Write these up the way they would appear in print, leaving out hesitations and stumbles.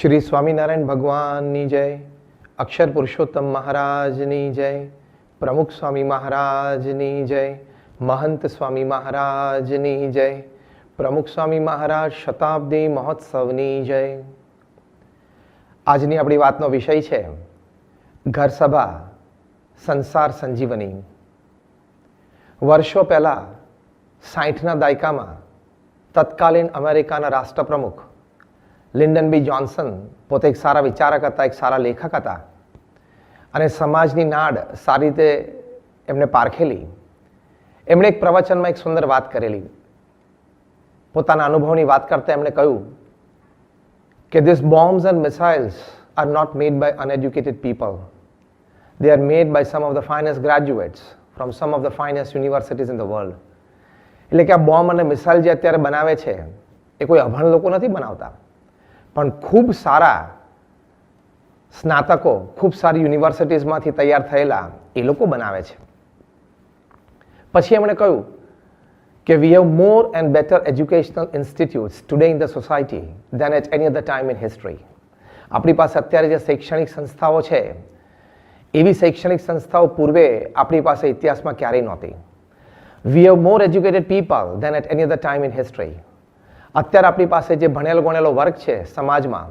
श्री स्वामीनारायण भगवाननी जय, अक्षर पुरुषोत्तम महाराजनी जय, प्रमुख स्वामी महाराजनी जय, महंत स्वामी महाराजनी जय, प्रमुख स्वामी महाराज शताब्दी महोत्सवनी जय। આજની આપણી વાતનો વિષય છે ઘર સભા સંસાર સંજીવની। વર્ષો પહેલા 60ના દાયકામાં તત્કાલીન અમેરિકાના રાષ્ટ્રપ્રમુખ લિન્ડન બી જોન્સન પોતે એક સારા વિચારક હતા, એક સારા લેખક હતા અને સમાજની નાડ સારી રીતે એમણે પારખેલી। એમણે એક પ્રવચનમાં એક સુંદર વાત કરેલી। પોતાના અનુભવની વાત કરતા એમણે કહ્યું કે these bombs and missiles are not made by uneducated people. They are made by some of the finest graduates from some of the finest universities in the world. એટલે કે આ બોમ્બ અને મિસાઇલ જે અત્યારે બનાવે છે એ કોઈ અભણ લોકો નથી બનાવતા, પણ ખૂબ સારા સ્નાતકો, ખૂબ સારી યુનિવર્સિટીઝમાંથી તૈયાર થયેલા એ લોકો બનાવે છે। પછી એમણે કહ્યું કે we have more and better educational institutes today in the society than at any other time in history. આપણી પાસે અત્યારે જે શૈક્ષણિક સંસ્થાઓ છે એવી શૈક્ષણિક સંસ્થાઓ પૂર્વે આપણી પાસે ઇતિહાસમાં ક્યારેય નહોતી। We have more educated people than at any other time in history. અત્યારે આપણી પાસે જે ભણેલો ગણેલો વર્ગ છે સમાજમાં,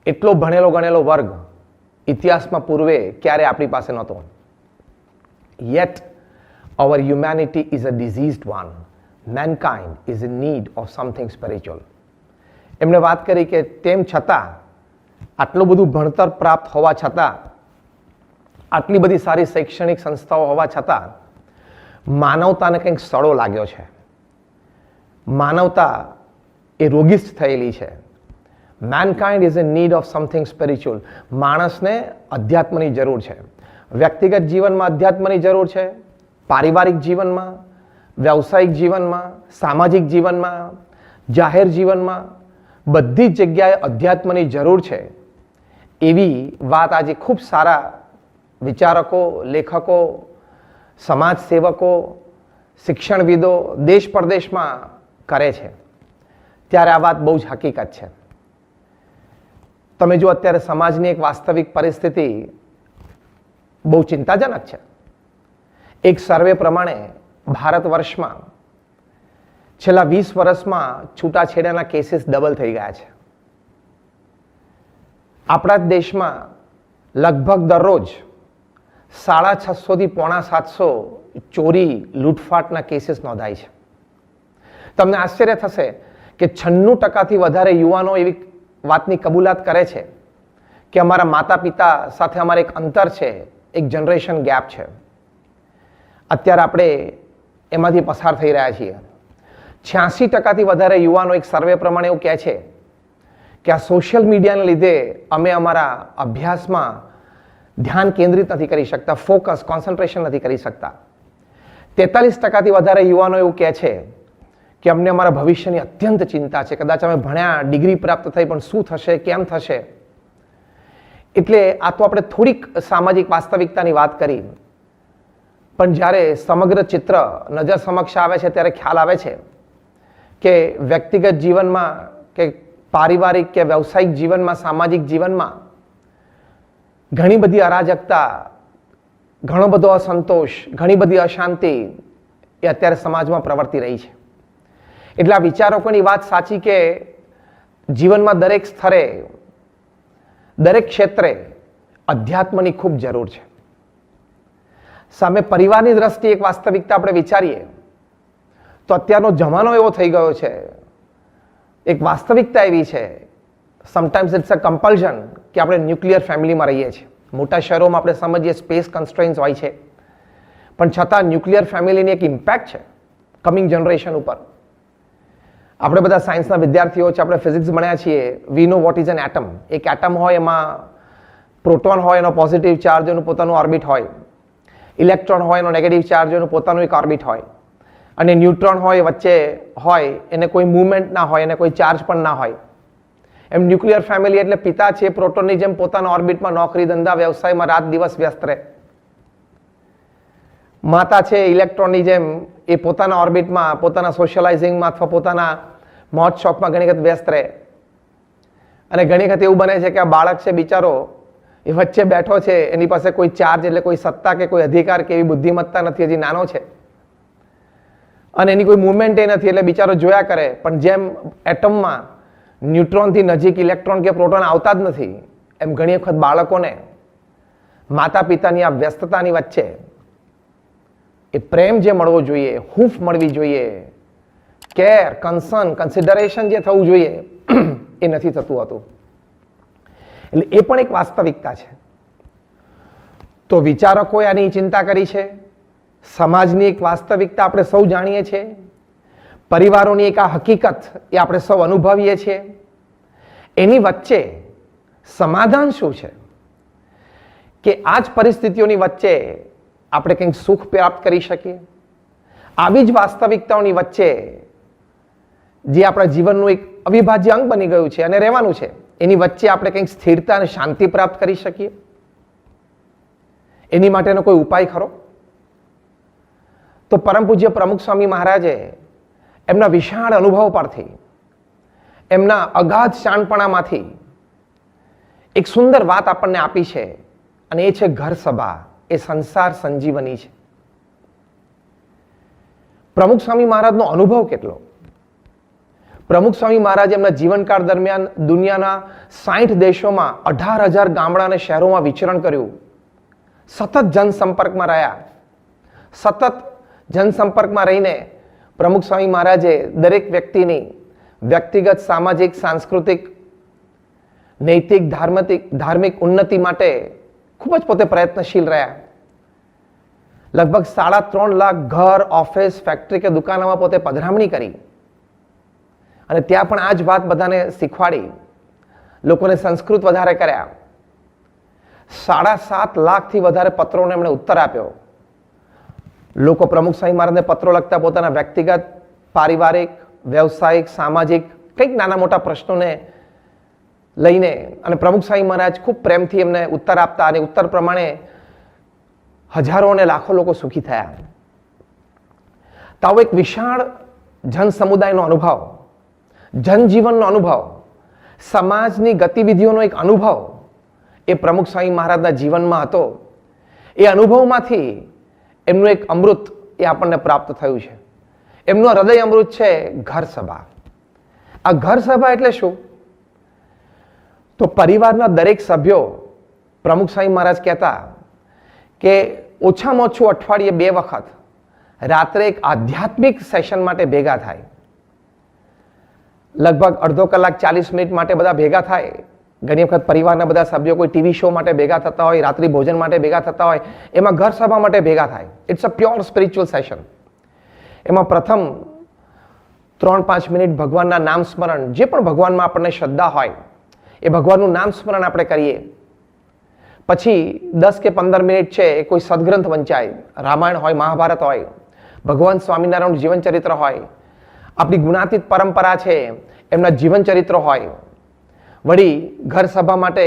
એટલો ભણેલો ગણેલો વર્ગ ઇતિહાસમાં પૂર્વે ક્યારે આપણી પાસે નહોતો। Yet our humanity is a diseased one. Mankind is in need of something spiritual. એમણે વાત કરી કે તેમ છતાં આટલું બધું ભણતર પ્રાપ્ત હોવા છતાં, આટલી બધી સારી શૈક્ષણિક સંસ્થાઓ હોવા છતાં માનવતાને કંઈક સડો લાગ્યો છે। માનવતા એ રોગિષ્ઠ થયેલી છે। Mankind is in need of something spiritual. માણસને અધ્યાત્મની જરૂર છે। વ્યક્તિગત જીવનમાં અધ્યાત્મની જરૂર છે, પારિવારિક જીવનમાં, વ્યવસાયિક જીવનમાં, સામાજિક જીવનમાં, જાહેર જીવનમાં, બધી જ જગ્યાએ અધ્યાત્મની જરૂર છે। એવી વાત આજે ખૂબ સારા વિચારકો, લેખકો, સમાજ સેવકો, શિક્ષણવિદો દેશ પરદેશમાં કરે છે। ત્યારે આ વાત બહુ જ હકીકત છે। તમે જો અત્યારે સમાજની એક વાસ્તવિક પરિસ્થિતિ બહુ ચિંતાજનક છે। એક સર્વે પ્રમાણે ભારત વર્ષમાં છેલ્લા 20 વર્ષમાં છૂટાછેડાના કેસીસ ડબલ થઈ ગયા છે। આપણા દેશમાં લગભગ દરરોજ 650 થી 750 ચોરી લૂંટફાટના કેસીસ નોંધાય છે। તમને આશ્ચર્ય થશે કે 96% વધારે યુવાનો એવી વાતની કબૂલાત કરે છે કે અમારા માતા પિતા સાથે અમારે એક અંતર છે, એક જનરેશન ગેપ છે। અત્યારે આપણે એમાંથી પસાર થઈ રહ્યા છીએ। 86% વધારે યુવાનો એક સર્વે પ્રમાણે એવું કહે છે કે આ સોશિયલ મીડિયાને લીધે અમે અમારા અભ્યાસમાં ધ્યાન કેન્દ્રિત નથી કરી શકતા, ફોકસ, કોન્સન્ટ્રેશન નથી કરી શકતા। 43% વધારે યુવાનો એવું કહે છે કે અમને અમારા ભવિષ્યની અત્યંત ચિંતા છે, કદાચ અમે ભણ્યા, ડિગ્રી પ્રાપ્ત થઈ, પણ શું થશે, કેમ થશે। એટલે આ તો આપણે થોડીક સામાજિક વાસ્તવિકતાની વાત કરી, પણ જ્યારે સમગ્ર ચિત્ર નજર સમક્ષ આવે છે ત્યારે ખ્યાલ આવે છે કે વ્યક્તિગત જીવનમાં કે પારિવારિક કે વ્યવસાયિક જીવનમાં, સામાજિક જીવનમાં ઘણી બધી અરાજકતા, ઘણો બધો અસંતોષ, ઘણી બધી અશાંતિ એ અત્યારે સમાજમાં પ્રવર્તી રહી છે। એટલે આ વિચારકોની વાત સાચી કે જીવનમાં દરેક સ્તરે, દરેક ક્ષેત્રે અધ્યાત્મની ખૂબ જરૂર છે। સામે પરિવારની દ્રષ્ટિએ એક વાસ્તવિકતા આપણે વિચારીએ તો અત્યારનો જમાનો એવો થઈ ગયો છે, એક વાસ્તવિકતા એવી છે, સમટાઈમ્સ ઇટ્સ અ કમ્પલ્શન કે આપણે ન્યુક્લિયર ફેમિલીમાં રહીએ છીએ। મોટા શહેરોમાં આપણે સમજીએ સ્પેસ કન્સ્ટ્રેન્ટ્સ હોય છે, પણ છતાં ન્યુક્લિયર ફેમિલીની એક ઇમ્પેક્ટ છે કમિંગ જનરેશન ઉપર। આપણે બધા સાયન્સના વિદ્યાર્થીઓ છે, આપણે ફિઝિક્સ ભણ્યા છીએ। We know what is an atom. એક એટમ હોય, એમાં પ્રોટોન હોય, એનો પોઝિટિવ ચાર્જ, એનું પોતાનું ઓર્બિટ હોય, ઇલેક્ટ્રોન હોય, એનો નેગેટિવ ચાર્જ, એનું પોતાનું એક ઓર્બિટ હોય, અને ન્યુટ્રોન હોય, વચ્ચે હોય, એને કોઈ મૂવમેન્ટ ના હોય, એને કોઈ ચાર્જ પણ ના હોય। એમ ન્યુક્લિયર ફેમિલી એટલે પિતા છે પ્રોટોનની જેમ પોતાના ઓર્બિટમાં નોકરી, ધંધા, વ્યવસાયમાં રાત દિવસ વ્યસ્ત રહે। માતા છે ઇલેક્ટ્રોનની જેમ એ પોતાના ઓર્બિટમાં, પોતાના સોશિયલાઇઝિંગમાં અથવા પોતાના મોજ શોખમાં ઘણી વખત વ્યસ્ત રહે। અને ઘણી વખત એવું બને છે કે આ બાળક છે બિચારો એ વચ્ચે બેઠો છે, એની પાસે કોઈ ચાર્જ એટલે કોઈ સત્તા કે કોઈ અધિકાર કે એવી બુદ્ધિમત્તા નથી, હજી નાનો છે અને એની કોઈ મુવમેન્ટ એ નથી, એટલે બિચારો જોયા કરે. પણ જેમ એટમમાં ન્યુટ્રોનથી નજીક ઇલેક્ટ્રોન કે પ્રોટોન આવતા જ નથી, એમ ઘણી વખત બાળકોને માતા પિતાની આ વ્યસ્તતાની વચ્ચે એ પ્રેમ જે મળવો જોઈએ, હૂંફ મળવી જોઈએ, કેર, કન્સર્ન, કન્સિડરેશન જે થવું જોઈએ એ નથી થતું હતું. એટલે એ પણ એક વાસ્તવિકતા છે. તો વિચારકોએ આની ચિંતા કરી છે. સમાજની એક વાસ્તવિકતા આપણે સૌ જાણીએ છીએ. પરિવારોની એક આ હકીકત એ આપણે સૌ અનુભવીએ છીએ. એની વચ્ચે સમાધાન શું છે કે આ જ પરિસ્થિતિઓની વચ્ચે આપણે કંઈક સુખ પ્રાપ્ત કરી શકીએ. આવી જ વાસ્તવિકતાઓની વચ્ચે જે આપણા જીવનનું એક અવિભાજ્ય અંગ બની ગયું છે અને રહેવાનું છે, એની વચ્ચે આપણે કંઈક સ્થિરતા અને શાંતિ પ્રાપ્ત કરી શકીએ. એની માટેનો કોઈ ઉપાય ખરો? તો પરમ પૂજ્ય પ્રમુખ સ્વામી મહારાજે એમના વિશાળ અનુભવ પરથી, એમના અગાધ શાણપણામાંથી એક સુંદર વાત આપણને આપી છે, અને એ છે ઘર સભા એ સંસાર સંજીવની છે. પ્રમુખ સ્વામી મહારાજનો અનુભવ કેટલો! પ્રમુખ સ્વામી મહારાજ એમના જીવનકાળ દરમિયાન દુનિયાના 60 દેશોમાં 18,000 ગામડા અને શહેરોમાં વિચરણ કર્યું. સતત જનસંપર્કમાં રહ્યા. સતત જનસંપર્કમાં રહીને પ્રમુખ સ્વામી મહારાજે દરેક વ્યક્તિની વ્યક્તિગત, સામાજિક, સાંસ્કૃતિક, નૈતિક, ધાર્મિક ઉન્નતિ માટે ખૂબ જ પોતે પ્રયત્નશીલ રહ્યા. લગભગ 3.5 લાખ ઘર, ઓફિસ, ફેક્ટરી કે દુકાનોમાં પોતે પધરામણી કરી અને ત્યાં પણ આ જ વાત બધાને શીખવાડી, લોકોને સંસ્કૃત વધારે કર્યા. 7.5 લાખથી વધારે પત્રોને એમણે ઉત્તર આપ્યો. લોકો પ્રમુખ સ્વામી મહારાજને પત્રો લખતા પોતાના વ્યક્તિગત, પારિવારિક, વ્યવસાયિક, સામાજિક કંઈક નાના મોટા પ્રશ્નોને લઈને, અને પ્રમુખ સ્વામી મહારાજ ખૂબ પ્રેમથી એમને ઉત્તર આપતા, અને ઉત્તર પ્રમાણે હજારો અને લાખો લોકો સુખી થયા. તો આવો એક વિશાળ જન સમુદાયનો અનુભવ, જનજીવનનો અનુભવ, સમાજની ગતિવિધિઓનો એક અનુભવ એ પ્રમુખ સ્વામી મહારાજના જીવનમાં હતો. એ અનુભવમાંથી એમનું એક અમૃત એ આપણને પ્રાપ્ત થયું છે. એમનું હૃદય અમૃત છે ઘર સભા. આ ઘર સભા એટલે શું? તો પરિવારના દરેક સભ્યો, પ્રમુખ સ્વામી મહારાજ કહેતા કે ઓછામાં ઓછું અઠવાડિયે 2 વખત રાત્રે એક આધ્યાત્મિક સેશન માટે ભેગા થાય. લગભગ અડધો કલાક 40 મિનિટ માટે બધા ભેગા થાય. ઘણી વખત પરિવારના બધા સભ્યો કોઈ ટીવી શો માટે ભેગા થતા હોય, રાત્રિ ભોજન માટે ભેગા થતા હોય, એમાં ઘર સભા માટે ભેગા થાય. It's a pure spiritual session. એમાં પ્રથમ 3-5 મિનિટ ભગવાનના નામ સ્મરણ, જે પણ ભગવાનમાં આપણને શ્રદ્ધા હોય એ ભગવાનનું નામ સ્મરણ આપણે કરીએ. પછી 10 કે 15 મિનિટ છે એ કોઈ સદગ્રંથ વંચાય. રામાયણ હોય, મહાભારત હોય, ભગવાન સ્વામિનારાયણનું જીવન ચરિત્ર હોય, આપણી ગુણાતીત પરંપરા છે એમના જીવન ચરિત્ર હોય. વળી ઘર સભા માટે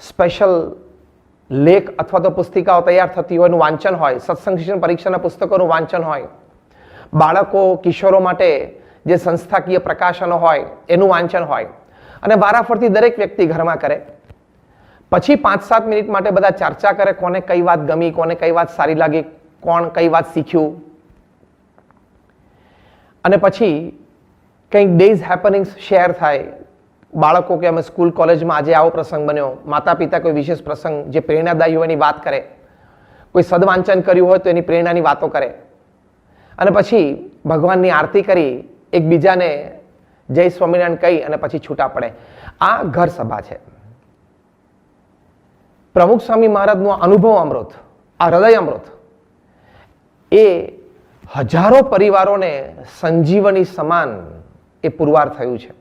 સ્પેશિયલ લેખ અથવા તો પુસ્તિકાઓ તૈયાર થતી હોય એનું વાંચન હોય. સત્સંગ શિક્ષણ પરીક્ષાના પુસ્તકોનું વાંચન હોય. બાળકો, કિશોરો માટે જે સંસ્થાકીય પ્રકાશનો હોય એનું વાંચન હોય. અને વારાફરતી દરેક વ્યક્તિ ઘરમાં કરે. પછી 5-7 મિનિટ માટે બધા ચર્ચા કરે, કોને કઈ વાત ગમી, કોને કઈ વાત સારી લાગી, કોણ કઈ વાત શીખ્યું. અને પછી કંઈક ડેઝ હેપનિંગ્સ શેર થાય. બાળકો કે અમે સ્કૂલ કોલેજમાં આજે આવો પ્રસંગ બન્યો, માતા પિતા કોઈ વિશેષ પ્રસંગ જે પ્રેરણાદાયી હોય એની વાત કરે, કોઈ સદવાંચન કર્યું હોય તો એની પ્રેરણાની વાતો કરે. અને પછી ભગવાનની આરતી કરી એકબીજાને જય સ્વામિનારાયણ કહી અને પછી છૂટા પડે. આ ઘર સભા છે. પ્રમુખ સ્વામી મહારાજનું અનુભવ અમૃત, આ હૃદય અમૃત એ હજારો પરિવારોને સંજીવની સમાન એ પુરવાર થયું છે.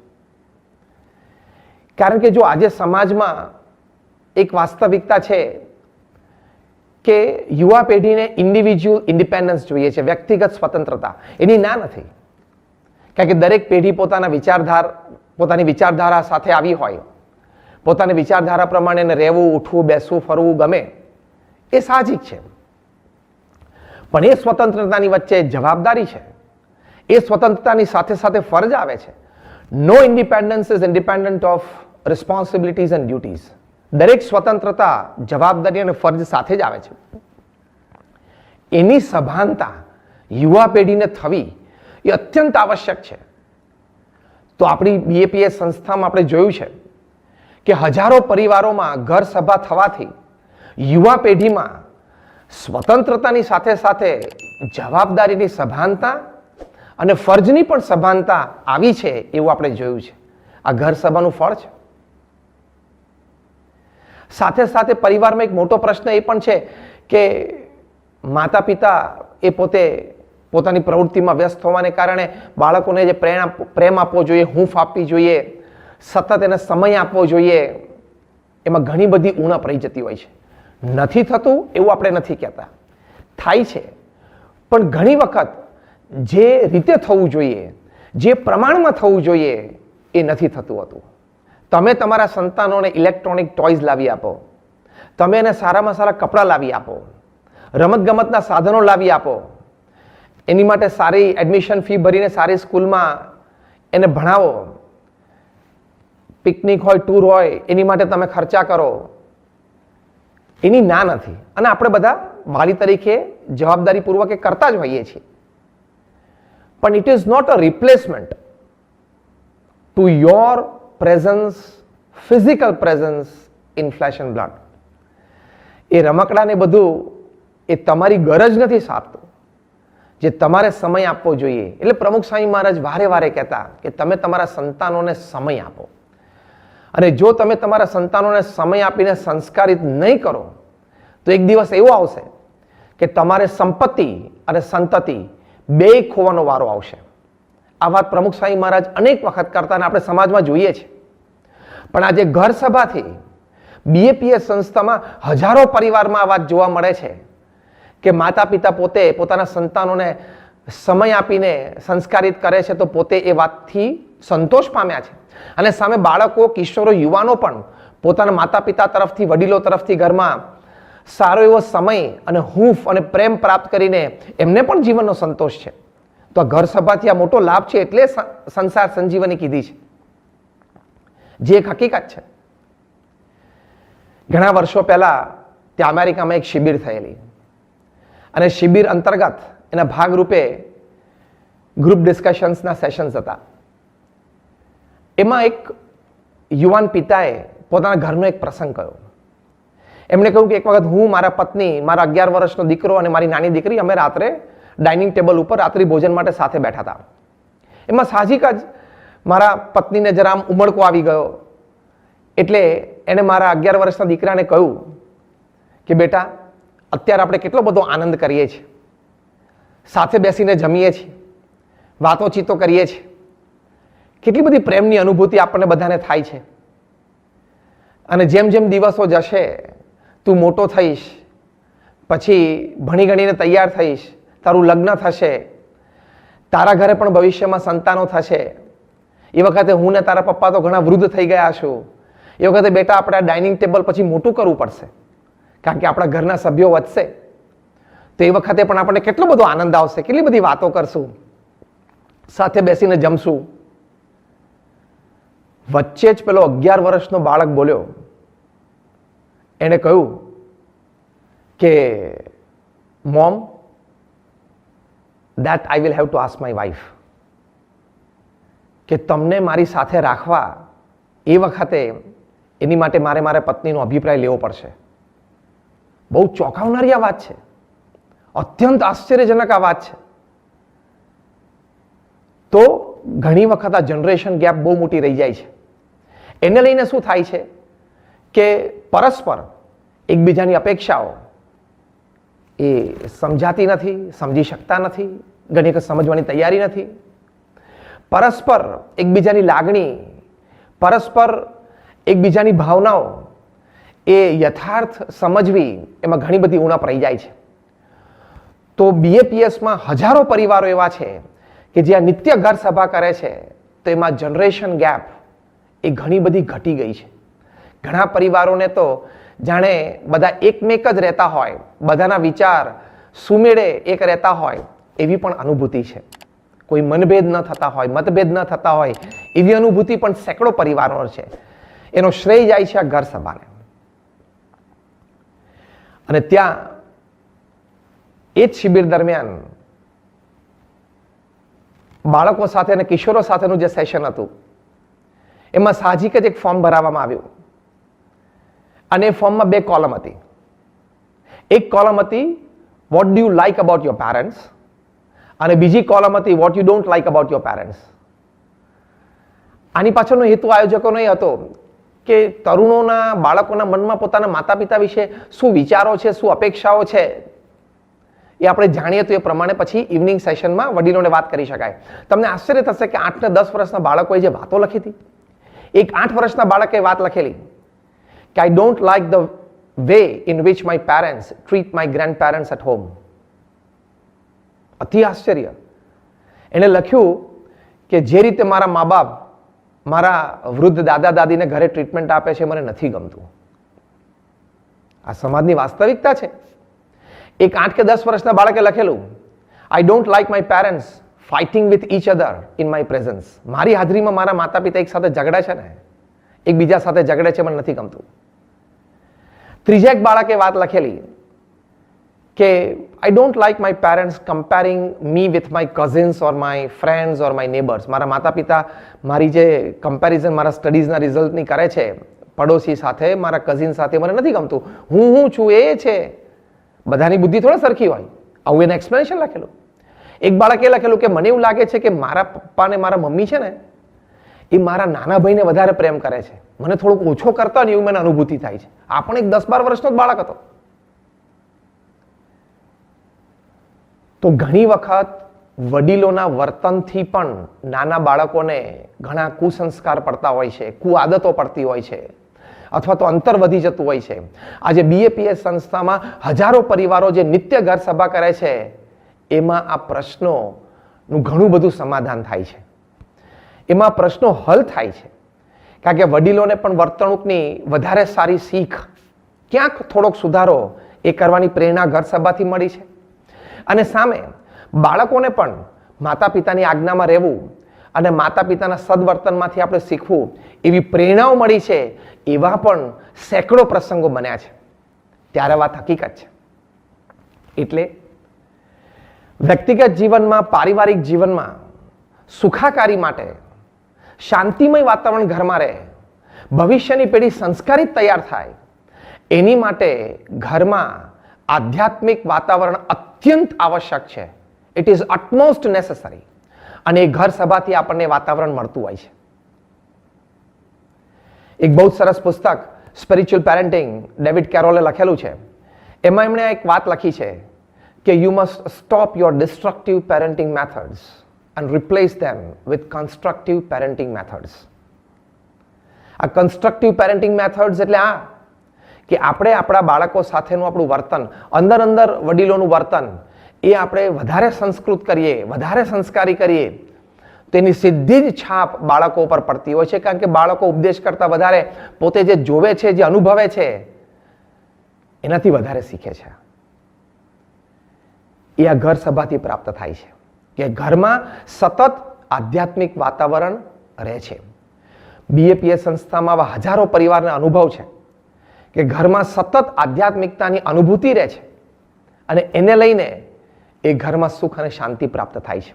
કારણ કે જો આજે સમાજમાં એક વાસ્તવિકતા છે કે યુવા પેઢીને ઇન્ડિવિજ્યુઅલ ઇન્ડિપેન્ડન્સ જોઈએ છે, વ્યક્તિગત સ્વતંત્રતા. એની ના નથી, કારણ કે દરેક પેઢી પોતાની વિચારધારા સાથે આવી હોય, પોતાની વિચારધારા પ્રમાણે રહેવું, ઉઠવું, બેસવું, ફરવું ગમે, એ સાહજિક છે. પણ એ સ્વતંત્રતાની વચ્ચે જવાબદારી છે. એ સ્વતંત્રતાની સાથે સાથે ફરજ આવે છે. No independence is independent of responsibilities and duties. દરેક સ્વતંત્રતા જવાબદારી અને ફરજ સાથે જ આવે છે. એની સભાનતા યુવા પેઢીને થવી એ અત્યંત આવશ્યક છે. તો આપણી BAPS સંસ્થામાં આપણે જોયું છે કે હજારો પરિવારોમાં ઘર સભા થવાથી યુવા પેઢીમાં સ્વતંત્રતાની સાથે સાથે જવાબદારીની સભાનતા અને ફરજની પણ સભાનતા આવી છે એવું આપણે જોયું છે. આ ઘર સભાનું ફળ છે. સાથે સાથે પરિવારમાં એક મોટો પ્રશ્ન એ પણ છે કે માતા પિતા એ પોતાની પ્રવૃત્તિમાં વ્યસ્ત હોવાને કારણે બાળકોને જે પ્રેમ આપવો જોઈએ, હૂંફ આપવી જોઈએ, સતત એને સમય આપવો જોઈએ, એમાં ઘણી બધી ઉણપ રહી જતી હોય છે. નથી થતું એવું આપણે નથી કહેતા, થાય છે, પણ ઘણી વખત જે રીતે થવું જોઈએ, જે પ્રમાણમાં થવું જોઈએ એ નથી થતું હતું. તમે તમારા સંતાનોને ઇલેક્ટ્રોનિક ટોયઝ લાવી આપો, તમે એને સારામાં સારા કપડાં લાવી આપો, રમતગમતના સાધનો લાવી આપો, એની માટે સારી એડમિશન ફી ભરીને સારી સ્કૂલમાં એને ભણાવો, પિકનિક હોય, ટૂર હોય, એની માટે તમે ખર્ચા કરો, એની ના નથી. અને આપણે બધા વાલી તરીકે જવાબદારીપૂર્વક એ કરતા જ હોઈએ છીએ. પણ it is not a replacement to your presence, physical presence in flesh and blood. એ રમકડાને બધું એ તમારી ગરજ નથી સાધતું, જે તમારે સમય આપવો જોઈએ. એટલે પ્રમુખ સ્વામી મહારાજ વારે વારે કહેતા કે તમે તમારા સંતાનોને સમય આપો. અને જો તમે તમારા સંતાનોને સમય આપીને સંસ્કારિત નહીં કરો તો એક દિવસ એવો આવશે કે તમારે સંપત્તિ અને સંતતિ બે ખોવાનો વારો આવશે. આ વાત પ્રમુખ સ્વામી મહારાજ અનેક વખત કરતા અને આપણે સમાજમાં જોઈએ છીએ. પણ આજે ઘર સભાથી BAPS સંસ્થામાં હજારો પરિવારમાં આ વાત જોવા મળે છે કે માતા પિતા પોતે પોતાના સંતાનોને સમય આપીને સંસ્કારિત કરે છે તો પોતે એ વાતથી સંતોષ પામ્યા છે. અને સામે બાળકો, કિશોરો, યુવાનો પણ પોતાના માતા પિતા તરફથી, વડીલો તરફથી ઘરમાં સારો એવો સમય અને હૂંફ અને પ્રેમ પ્રાપ્ત કરીને એમને પણ જીવનનો સંતોષ છે. તો આ ઘર સભાથી આ મોટો લાભ છે, એટલે સંસાર સંજીવની કીધી છે, જે એક હકીકત છે. ઘણા વર્ષો પહેલા ત્યાં અમેરિકામાં એક શિબિર થયેલી અને શિબિર અંતર્ગત એના ભાગરૂપે ગ્રુપ ડિસ્કશન્સના સેશન્સ હતા. એમાં એક યુવાન પિતાએ પોતાના ઘરનો એક પ્રસંગ કહ્યો. એમણે કહ્યું કે એક વખત હું, મારા પત્ની, મારા 11 વર્ષનો દીકરો અને મારી નાની દીકરી અમે રાત્રે ડાઇનિંગ ટેબલ ઉપર રાત્રિ ભોજન માટે સાથે બેઠા હતા. એમાં સાહજિક જ મારા પત્નીને જરા આમ ઉમળકો આવી ગયો. એટલે એણે મારા 11 વર્ષના દીકરાને કહ્યું કે બેટા, અત્યારે આપણે કેટલો બધો આનંદ કરીએ છીએ, સાથે બેસીને જમીએ છીએ, વાતોચીતો કરીએ છીએ, કેટલી બધી પ્રેમની અનુભૂતિ આપણને બધાને થાય છે. અને જેમ જેમ દિવસો જશે, તું મોટો થઈશ, પછી ભણી ગણીને તૈયાર થઈશ, તારું લગ્ન થશે, તારા ઘરે પણ ભવિષ્યમાં સંતાનો થશે. એ વખતે હું ને તારા પપ્પા તો ઘણા વૃદ્ધ થઈ ગયા છું. એ વખતે બેટા આપણે આ ડાઇનિંગ ટેબલ પછી મોટું કરવું પડશે, કારણ કે આપણા ઘરના સભ્યો વધશે. તો એ વખતે પણ આપણને કેટલો બધો આનંદ આવશે, કેટલી બધી વાતો કરશું, સાથે બેસીને જમશું. વચ્ચે જ પેલો 11 વર્ષનો બાળક બોલ્યો. એણે કહ્યું કે mom, that I will have to ask my wife. કે તમને મારી સાથે રાખવા એ વખતે એની માટે મારે પત્નીનો અભિપ્રાય લેવો પડશે. બહુ ચોંકાવનારી આ વાત છે, અત્યંત આશ્ચર્યજનક આ વાત છે. તો ઘણી વખત આ જનરેશન ગેપ બહુ મોટી રહી જાય છે. એને લઈને શું થાય છે કે પરસ્પર એકબીજાની અપેક્ષાઓ એ સમજાતી નથી, સમજી શકતા નથી, ઘણી વખત સમજવાની તૈયારી નથી. પરસ્પર એકબીજાની લાગણી, પરસ્પર એકબીજાની ભાવનાઓ એ યથાર્થ સમજવી એમાં ઘણી બધી ઉણપ રહી જાય છે. તો BAPSમાં હજારો પરિવારો એવા છે કે જે આ નિત્ય ઘર સભા કરે છે, તો એમાં જનરેશન ગેપ એ ઘણી બધી ઘટી ગઈ છે. ઘણા પરિવારોને તો જાણે બધા એકમેક જ રહેતા હોય, બધાના વિચાર સુમેળે એક રહેતા હોય એવી પણ અનુભૂતિ છે. કોઈ મનભેદ ન થતા હોય, મતભેદ ન થતા હોય, એવી અનુભૂતિ પણ સેંકડો પરિવારો છે. એનો શ્રેય જાય છે આ ઘર સભાને. અને ત્યાં એ જ શિબિર દરમિયાન બાળકો સાથે અને કિશોરો સાથેનું જે સેશન હતું એમાં સાહજિક જ એક ફોર્મ ભરાવવામાં આવ્યું અને એ ફોર્મમાં 2 કોલમ હતી. એક કોલમ હતી what do you like about your parents અને બીજી કોલમ હતી what you don't like about your parents. આની પાછળનો હેતુ આયોજકોનો એ હતો કે તરુણોના, બાળકોના મનમાં પોતાના માતા પિતા વિશે શું વિચારો છે, શું અપેક્ષાઓ છે એ આપણે જાણીએ તો એ પ્રમાણે પછી ઇવનિંગ સેશનમાં વડીલોને વાત કરી શકાય. તમને આશ્ચર્ય થશે કે 8 ને 10 વર્ષના બાળકોએ જે વાતો લખી હતી, એક 8 વર્ષના બાળકે વાત લખેલી કે I don't like the way in which my parents treat my grandparents at home. અતિ આશ્ચર્ય. એણે લખ્યું કે જે રીતે મારા મા બાપ મારા વૃદ્ધ દાદા દાદીને ઘરે ટ્રીટમેન્ટ આપે છે મને નથી ગમતું. આ સમાજની વાસ્તવિકતા છે. એક 8 કે 10 વર્ષના બાળકે લખેલું આઈ don't like my parents fighting with each other in my presence. મારી હાજરીમાં મારા માતા પિતા એક સાથે ઝઘડે છે ને, એકબીજા સાથે ઝઘડે છે, મને નથી ગમતું. ત્રીજા એક બાળકે વાત લખેલી કે I don't like my parents comparing me with my cousins or my friends or my neighbours. મારા માતા પિતા મારી જે કમ્પેરિઝન મારા સ્ટડીઝના રિઝલ્ટની કરે છે પડોશી સાથે, મારા કઝિન સાથે, મને નથી ગમતું. હું છું એ છે. બધાની બુદ્ધિ થોડા સરખી હોય. આવું એને એક્સપ્લેનેશન લખેલું. એક બાળકે લખેલું કે મને એવું લાગે છે કે મારા પપ્પા ને મારા મમ્મી છે ને એ મારા નાના ભાઈને વધારે પ્રેમ કરે છે, મને થોડુંક ઓછો કરતા ને એવું મને અનુભૂતિ થાય છે. આ પણ એક 10-12 વર્ષનો જ બાળક હતો. તો ઘણી વખત વડીલોના વર્તનથી પણ નાના બાળકોને ઘણા કુસંસ્કાર પડતા હોય છે, કુઆદતો પડતી હોય છે, અથવા તો અંતર વધી જતું હોય છે. આજે BAPS સંસ્થામાં હજારો પરિવારો જે નિત્ય ઘર સભા કરે છે એમાં આ પ્રશ્નોનું ઘણું બધું સમાધાન થાય છે, એમાં પ્રશ્નો હલ થાય છે. કારણ કે વડીલોને પણ વર્તણૂકની વધારે સારી શીખ, ક્યાંક થોડોક સુધારો એ કરવાની પ્રેરણા ઘર સભાથી મળી છે. અને સામે બાળકોને પણ માતા પિતાની આજ્ઞામાં રહેવું અને માતા પિતાના સદવર્તનમાંથી આપણે શીખવું એવી પ્રેરણાઓ મળી છે. એવા પણ સેંકડો પ્રસંગો બન્યા છે. ત્યારે વાત હકીકત છે. એટલે વ્યક્તિગત જીવનમાં, પારિવારિક જીવનમાં સુખાકારી માટે શાંતિમય વાતાવરણ ઘરમાં રહે, ભવિષ્યની પેઢી સંસ્કારિત તૈયાર થાય, એની માટે ઘરમાં આધ્યાત્મિક વાતાવરણ અત્યંત આવશ્યક છે. It is utmost necessary. અને એ ઘર સભાથી આપણને વાતાવરણ મળતું હોય છે. એક બહુ સરસ પુસ્તક સ્પિરિચ્યુઅલ પેરેન્ટિંગ ડેવિડ કેરોલે લખેલું છે. એમાં એમણે એક વાત લખી છે કે you must stop your destructive parenting methods and replace them with constructive parenting methods. આ કન્સ્ટ્રક્ટિવ પેરેન્ટિંગ મેથડ્સ એટલે આ કે આપણે આપણા બાળકો સાથેનું આપણું વર્તન, અંદર વડીલોનું વર્તન એ આપણે વધારે સંસ્કૃત કરીએ, વધારે સંસ્કારી કરીએ, તેની સીધી જ છાપ બાળકો ઉપર પડતી હોય છે. કારણ કે બાળકો ઉપદેશ કરતા વધારે પોતે જે જોવે છે, જે અનુભવે છે, એનાથી વધારે શીખે છે. એ આ ઘર સભાથી પ્રાપ્ત થાય છે કે ઘરમાં સતત આધ્યાત્મિક વાતાવરણ રહે છે. BAPS સંસ્થામાં આવા હજારો પરિવારને અનુભવ છે કે ઘરમાં સતત આધ્યાત્મિકતાની અનુભૂતિ રહે છે અને એને લઈને એ ઘરમાં સુખ અને શાંતિ પ્રાપ્ત થાય છે.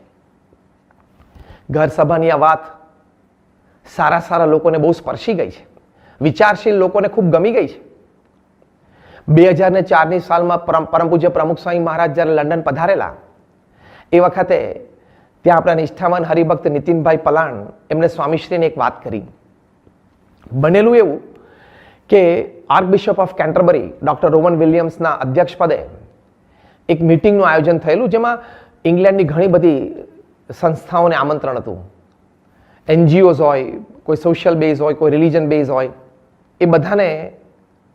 ઘર સભાની આ વાત સારા લોકોને બહુ સ્પર્શી ગઈ છે. વિચારશીલ લોકોને ખૂબ ગમી ગઈ છે. 2004ની સાલમાં પરમ પૂજ્ય પ્રમુખ સ્વામી મહારાજ જ્યારે લંડન પધારેલા એ વખતે ત્યાં આપણા નિષ્ઠાવાન હરિભક્ત નીતિનભાઈ પલાણ એમણે સ્વામીશ્રીને એક વાત કરી. બનેલું એવું કે આર્કબિશપ ઓફ કેન્ટરબરી ડોક્ટર રોવન વિલિયમ્સના અધ્યક્ષપદે એક મિટિંગનું આયોજન થયેલું, જેમાં ઇંગ્લેન્ડની ઘણી બધી સંસ્થાઓને આમંત્રણ હતું. NGOs હોય, કોઈ સોશિયલ બેઝ હોય, કોઈ રિલિજન બેઝ હોય, એ બધાને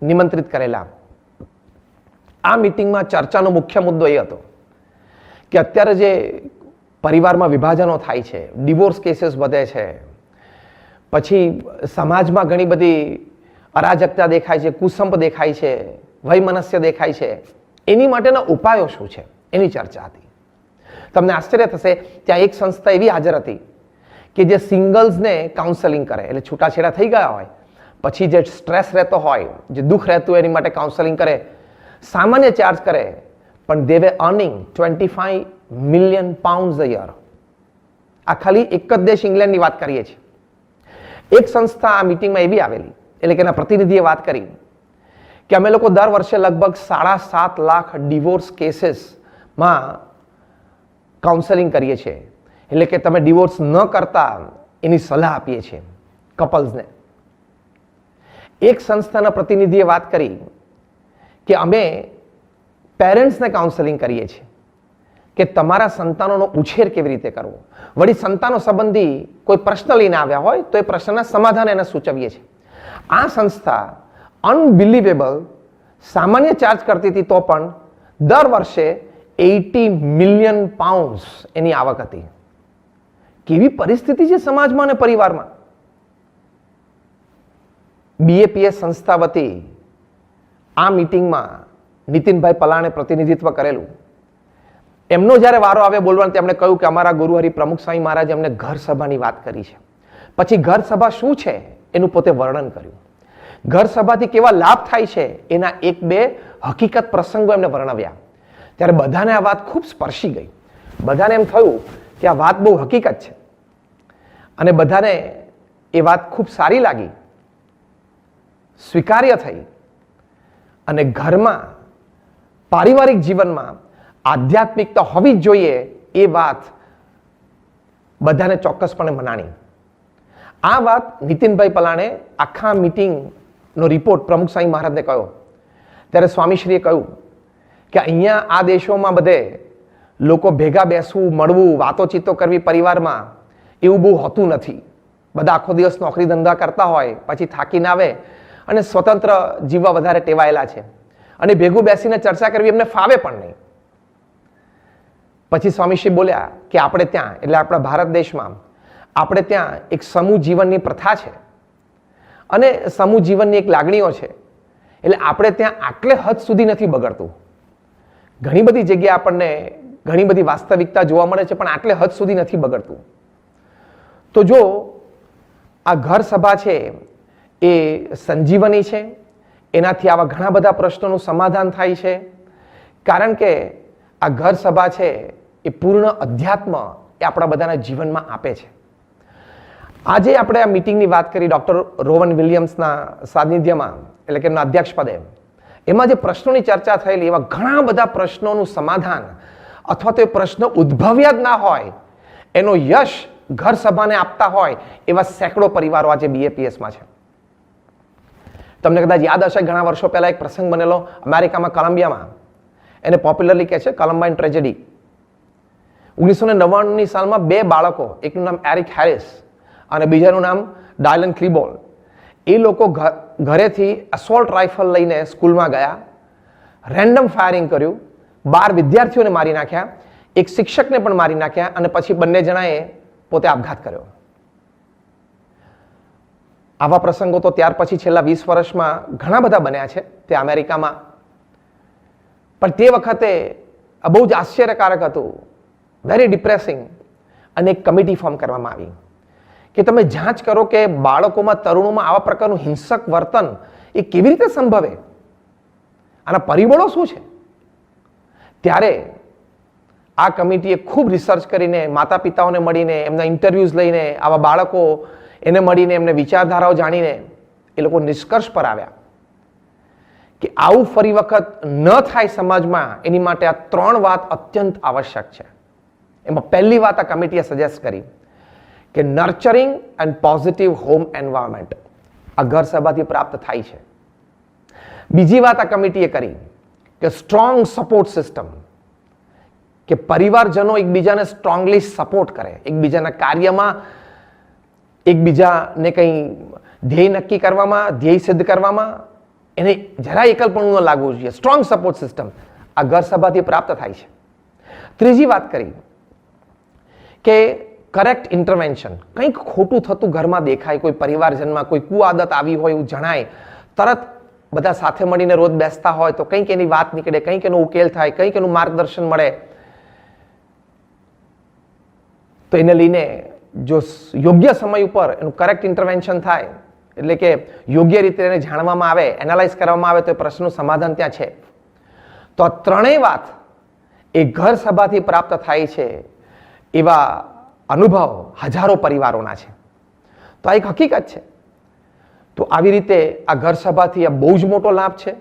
નિમંત્રિત કરેલા. આ મિટિંગમાં ચર્ચાનો મુખ્ય મુદ્દો એ હતો કે અત્યારે જે પરિવારમાં વિભાજનો થાય છે, ડિવોર્સ કેસીસ વધે છે, પછી સમાજમાં ઘણી બધી અરાજકતા દેખાય છે, કુસંપ દેખાય છે, વૈમનસ્ય દેખાય છે, એની માટેના ઉપાયો શું છે એની ચર્ચા હતી. તમને આશ્ચર્ય થશે, ત્યાં એક સંસ્થા એવી હાજર હતી કે જે સિંગલ્સને કાઉન્સેલિંગ કરે, એટલે છૂટાછેડા થઈ ગયા હોય પછી જે સ્ટ્રેસ રહેતો હોય, જે દુઃખ રહેતું હોય એની માટે કાઉન્સેલિંગ કરે, સામાન્ય ચાર્જ કરે, પણ they are earning 25 million pounds a year. આ ખાલી એક જ દેશ ઇંગ્લેન્ડની વાત કરીએ છીએ. એક સંસ્થા આ મિટિંગમાં એવી આવેલી, એટલે કે એના પ્રતિનિધિએ વાત કરી કે અમે લોકો દર વર્ષે લગભગ 7.5 લાખ ડિવોર્સ કેસીસમાં કાઉન્સેલિંગ કરીએ છીએ. એટલે કે તમે ડિવોર્સ ન કરતા એની સલાહ આપીએ છીએ કપલ્સને. એક સંસ્થાના પ્રતિનિધિએ વાત કરી કે અમે પેરેન્ટ્સને કાઉન્સેલિંગ કરીએ છીએ કે તમારા સંતાનોનો ઉછેર કેવી રીતે કરવો. વળી સંતાનો સંબંધી કોઈ પ્રશ્ન લઈને આવ્યા હોય તો એ પ્રશ્નના સમાધાન એને સૂચવીએ છીએ. આ સંસ્થા અનબિલીવેબલ સામાન્ય ચાર્જ કરતી હતી તો પણ દર વર્ષે 80 મિલિયન પાઉન્ડ્સ એની આવક હતી. કેવી પરિસ્થિતિ છે સમાજમાં અને પરિવારમાં. BAPS સંસ્થા વતી આ મિટિંગમાં નીતિનભાઈ પલાણે પ્રતિનિધિત્વ કરેલું. એમનો જ્યારે વારો આવે બોલવાનો, તેમણે કહ્યું કે અમારા ગુરુહરિ પ્રમુખ સ્વામી મહારાજે અમને ઘર સભાની વાત કરી છે. પછી ઘર સભા શું છે એનું પોતે વર્ણન કર્યું. ઘર સભાથી કેવા લાભ થાય છે એના 1-2 હકીકત પ્રસંગો એમને વર્ણવ્યા. ત્યારે બધાને આ વાત ખૂબ સ્પર્શી ગઈ. બધાને એમ થયું કે આ વાત બહુ હકીકત છે અને બધાને એ વાત ખૂબ સારી લાગી, સ્વીકાર્ય થઈ. અને ઘરમાં પારિવારિક જીવનમાં આધ્યાત્મિકતા હોવી જ જોઈએ એ વાત બધાને ચોક્કસપણે મનાણી. આ વાત નીતિનભાઈ પલાણે આખા મીટિંગનો રિપોર્ટ પ્રમુખ સ્વામી મહારાજને કહ્યો. ત્યારે સ્વામીશ્રીએ કહ્યું કે અહીંયા આ દેશોમાં બધે લોકો ભેગા બેસવું, મળવું, વાતોચીતો કરવી પરિવારમાં એવું બહુ હોતું નથી. બધા આખો દિવસ નોકરી ધંધા કરતા હોય, પછી થાકીને આવે અને સ્વતંત્ર જીવવા વધારે ટેવાયેલા છે અને ભેગું બેસીને ચર્ચા કરવી એમને ફાવે પણ નહીં. પછી સ્વામીશ્રી બોલ્યા કે આપણે ત્યાં, એટલે આપણા ભારત દેશમાં આપણે ત્યાં એક સમૂહ જીવનની પ્રથા છે અને સમૂહ જીવનની એક લાગણીઓ છે. એટલે આપણે ત્યાં આટલે હદ સુધી નથી બગડતું. ઘણી બધી જગ્યાએ આપણને ઘણી બધી વાસ્તવિકતા જોવા મળે છે, પણ આટલે હદ સુધી નથી બગડતું. તો જો આ ઘર સભા છે એ સંજીવની છે, એનાથી આવા ઘણા બધા પ્રશ્નોનું સમાધાન થાય છે. કારણ કે આ ઘર સભા છે એ પૂર્ણ અધ્યાત્મ એ આપણા બધાના જીવનમાં આપે છે. આજે આપણે આ મિટિંગની વાત કરી ડૉક્ટર રોવન વિલિયમ્સના સાનિધ્યમાં, એટલે કે એમના અધ્યક્ષપદે. એમાં જે પ્રશ્નોની ચર્ચા થયેલી, એવા ઘણા બધા પ્રશ્નોનું સમાધાન અથવા તો એ પ્રશ્ન ઉદ્ભવ્યા જ ના હોય એનો યશ ઘર સભાને આપતા હોય એવા સેંકડો પરિવારો આજે BAPSમાં છે. તમને કદાચ યાદ હશે, ઘણા વર્ષો પહેલા એક પ્રસંગ બનેલો અમેરિકામાં, કોલંબિયામાં. એને પોપ્યુલરલી કહે છે કોલમ્બાઇન ટ્રેજેડી. 1999ની સાલમાં 2 બાળકો, એકનું નામ એરિક હેરિસ અને બીજાનું નામ ડાયલન ક્લિબોલ, એ લોકો ઘરેથી અસોલ્ટ રાઇફલ લઈને સ્કૂલમાં ગયા, રેન્ડમ ફાયરિંગ કર્યું, 12 વિદ્યાર્થીઓને મારી નાખ્યા, એક શિક્ષકને પણ મારી નાખ્યા અને પછી બંને જણાએ પોતે આપઘાત કર્યો. આવા પ્રસંગો તો ત્યાર પછી છેલ્લા 20 વર્ષમાં ઘણા બધા બન્યા છે તે અમેરિકામાં. પણ તે વખતે બહુ જ આશ્ચર્યકારક હતું, વેરી ડિપ્રેસિંગ. અને એક કમિટી ફોર્મ કરવામાં આવી કે તમે જાંચ કરો કે બાળકોમાં, તરુણોમાં આવા પ્રકારનું હિંસક વર્તન એ કેવી રીતે સંભવે, આના પરિબળો શું છે. ત્યારે આ કમિટીએ ખૂબ રિસર્ચ કરીને, માતા પિતાઓને મળીને, એમના ઇન્ટરવ્યૂઝ લઈને, આવા બાળકો એને મળીને, એમને વિચારધારાઓ જાણીને એ લોકો નિષ્કર્ષ પર આવ્યા કે આવું ફરી વખત ન થાય સમાજમાં, એની માટે આ 3 વાત અત્યંત આવશ્યક છે. એમાં પહેલી વાત આ કમિટીએ સજેસ્ટ કરી કે નર્ચરિંગ એન્ડ પોઝિટિવ હોમ એન્વાયરમેન્ટ આ ઘર સભાથી પ્રાપ્ત થાય છે. બીજી વાત આ કમિટીએ કરી કે સ્ટ્રોંગ સપોર્ટ સિસ્ટમ, કે પરિવારજનો એકબીજાને સ્ટ્રોંગલી સપોર્ટ કરે, એકબીજાના કાર્યમાં, એકબીજાને કંઈ ધ્યેય નક્કી કરવામાં, ધ્યેય સિદ્ધ કરવામાં એને જરાય એકલપણું ન લાગવું જોઈએ. સ્ટ્રોંગ સપોર્ટ સિસ્ટમ આ ઘર સભાથી પ્રાપ્ત થાય છે. ત્રીજી વાત કરી કે કરેક્ટ ઇન્ટરવેન્શન. કંઈક ખોટું થતું ઘરમાં દેખાય, કોઈ પરિવારજનમાં કોઈ કુઆદત આવી હોય એવું જણાય, તરત બધા સાથે મળીને રોજ બેસતા હોય તો કંઈક એની વાત નીકળે, કંઈક એનો ઉકેલ થાય, કંઈક એનું માર્ગદર્શન મળે. તો એને લઈને જો યોગ્ય સમય ઉપર એનું કરેક્ટ ઇન્ટરવેન્શન થાય, એટલે કે યોગ્ય રીતે એને જાણવામાં આવે, એનાલાઇઝ કરવામાં આવે તો એ પ્રશ્નનું સમાધાન ત્યાં છે. તો આ ત્રણેય વાત એ ઘર સભાથી પ્રાપ્ત થાય છે એવા અનુભવ હજારો પરિવારોના છે. તો આ એક હકીકત છે. તો આવી રીતે આ ઘર સભાથી આ બહુ જ મોટો લાભ છે